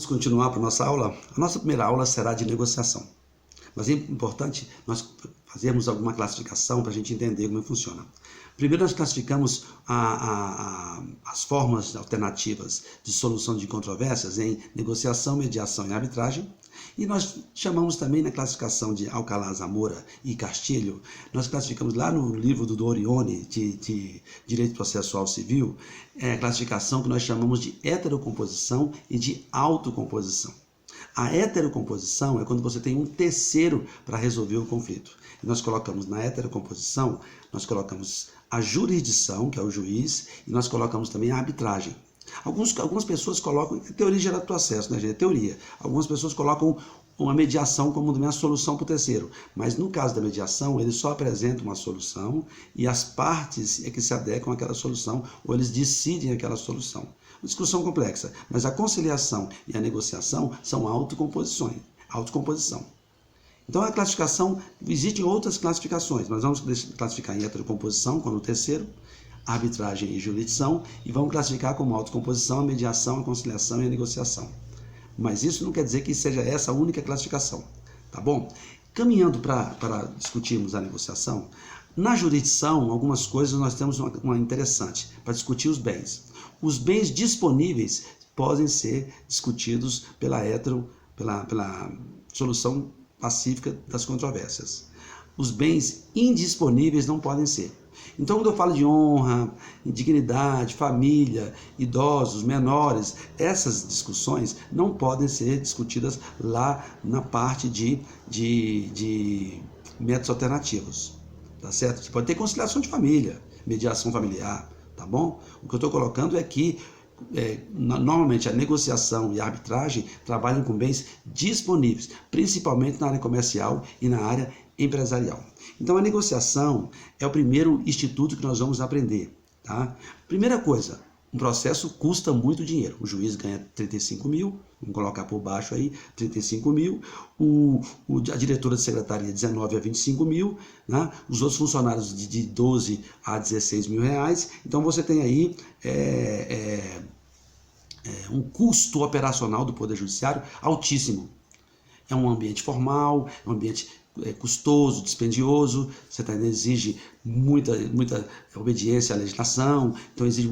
Vamos continuar para a nossa aula. A nossa primeira aula será de negociação. Mas é importante nós fazermos alguma classificação para a gente entender como funciona. Primeiro nós classificamos as formas alternativas de solução de controvérsias em negociação, mediação e arbitragem. E nós chamamos também na classificação de Alcalá Zamora e Castilho, nós classificamos lá no livro do Dorione de Direito Processual Civil, a classificação que nós chamamos de heterocomposição e de autocomposição. A heterocomposição é quando você tem um terceiro para resolver o conflito. E nós colocamos na heterocomposição, nós colocamos a jurisdição, que é o juiz, e nós colocamos também a arbitragem. Algumas pessoas colocam, teoria gera processo, né, gente? É teoria. Algumas pessoas colocam uma mediação como uma solução para o terceiro. Mas no caso da mediação, ele só apresenta uma solução e as partes é que se adequam àquela solução ou eles decidem aquela solução. Uma discussão complexa, mas a conciliação e a negociação são autocomposição. Então a classificação, existem outras classificações, nós vamos classificar em heterocomposição, quando o terceiro, arbitragem e jurisdição, e vamos classificar como autocomposição, a mediação, a conciliação e a negociação. Mas isso não quer dizer que seja essa a única classificação, tá bom? Caminhando para discutirmos a negociação, na jurisdição, algumas coisas nós temos uma interessante, para discutir os bens. Os bens disponíveis podem ser discutidos pela solução pacífica das controvérsias. Os bens indisponíveis não podem ser. Então, quando eu falo de honra, dignidade, família, idosos, menores, essas discussões não podem ser discutidas lá na parte de métodos alternativos, tá certo? Você pode ter conciliação de família, mediação familiar, tá bom? O que eu estou colocando é que normalmente a negociação e a arbitragem trabalham com bens disponíveis, principalmente na área comercial e na área empresarial. Então a negociação é o primeiro instituto que nós vamos aprender, tá? Primeira coisa, um processo custa muito dinheiro. O juiz ganha 35 mil, vamos colocar por baixo aí, 35 mil, a diretora de secretaria 19 a 25 mil, né? Os outros funcionários de 12 a 16 mil reais. Então você tem aí um custo operacional do Poder Judiciário altíssimo. É um ambiente formal, é um ambiente custoso, dispendioso, você exige muita obediência à legislação, então exige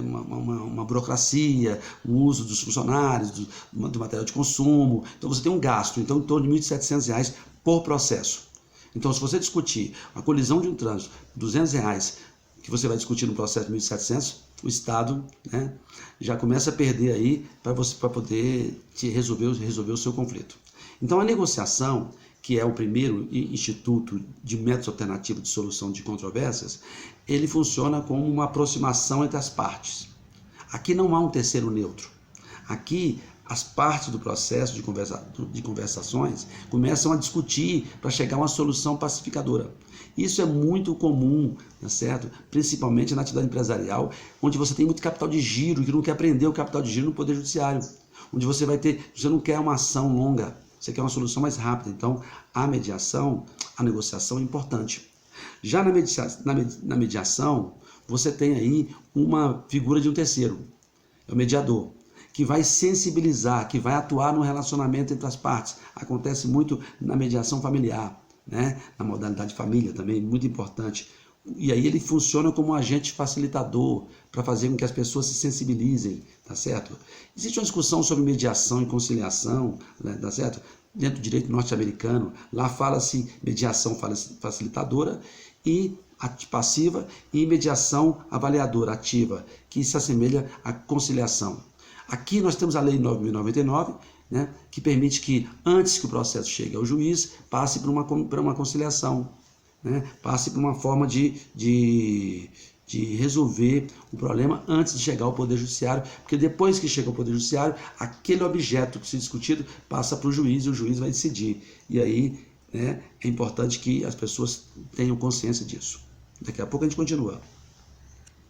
uma burocracia, o uso dos funcionários, do material de consumo, então você tem um gasto, então em torno de R$ 1.700 por processo. Então se você discutir a colisão de um trânsito, R$ 200, que você vai discutir no processo de 1.700, o Estado, né, já começa a perder aí para poder resolver o seu conflito. Então a negociação, que é o primeiro instituto de métodos alternativos de solução de controvérsias, ele funciona como uma aproximação entre as partes. Aqui não há um terceiro neutro. Aqui as partes do processo de conversações começam a discutir para chegar a uma solução pacificadora. Isso é muito comum, tá certo? Principalmente na atividade empresarial, onde você tem muito capital de giro, que não quer prender o capital de giro no Poder Judiciário, onde você não quer uma ação longa, você quer uma solução mais rápida. Então, a negociação é importante. Já na mediação, você tem aí uma figura de um terceiro, é o mediador, que vai sensibilizar, que vai atuar no relacionamento entre as partes. Acontece muito na mediação familiar, né? Na modalidade família também, muito importante. E aí ele funciona como um agente facilitador para fazer com que as pessoas se sensibilizem, tá certo? Existe uma discussão sobre mediação e conciliação, né, tá certo? Dentro do direito norte-americano, lá fala-se mediação facilitadora e passiva e mediação avaliadora ativa, que se assemelha à conciliação. Aqui nós temos a Lei 9.099, né, que permite que, antes que o processo chegue ao juiz, passe por uma conciliação, né, passe por uma forma de resolver o problema antes de chegar ao Poder Judiciário, porque depois que chega ao Poder Judiciário, aquele objeto que se discutido passa para o juiz e o juiz vai decidir. E aí, né, é importante que as pessoas tenham consciência disso. Daqui a pouco a gente continua.